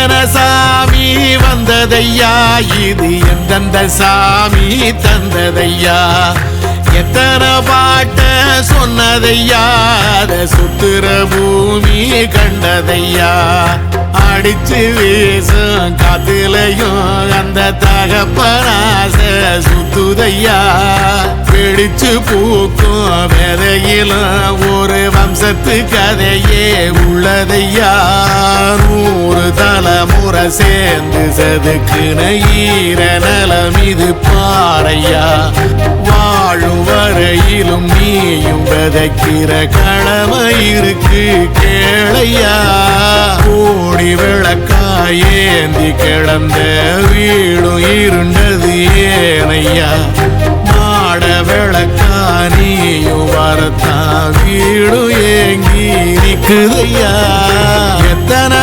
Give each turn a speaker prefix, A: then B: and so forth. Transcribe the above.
A: எத்தனை சாமி வந்ததையா, இது எந்தெந்த சாமி தந்ததையா, எத்தனை பாட்ட சொன்னதையா, அத சுத்துற பூமி கண்டதையா, அடிச்சு வீசும் காத்துலையும் அந்த தகப்பனாச சுத்துதையா, பிடிச்சு பூக்கும் விதையிலும் ஒரு வம்சத்து கதையே உள்ளதையா, 100 தலைமுறை சேர்ந்து செதுக்குன ஈர நலம் இது பாறையா, வாழும் வரையிலும் நீயும் விதைக்கிற கடமை இருக்கு கேளையா, கோடி விளக்காயேந்தி கிடந்த வீடும் இருண்டது ஏனையா, மாட விளக்கா நீயும் வரத்தான் வீடும் ஏங்கி நிக்குதையா, எத்தனை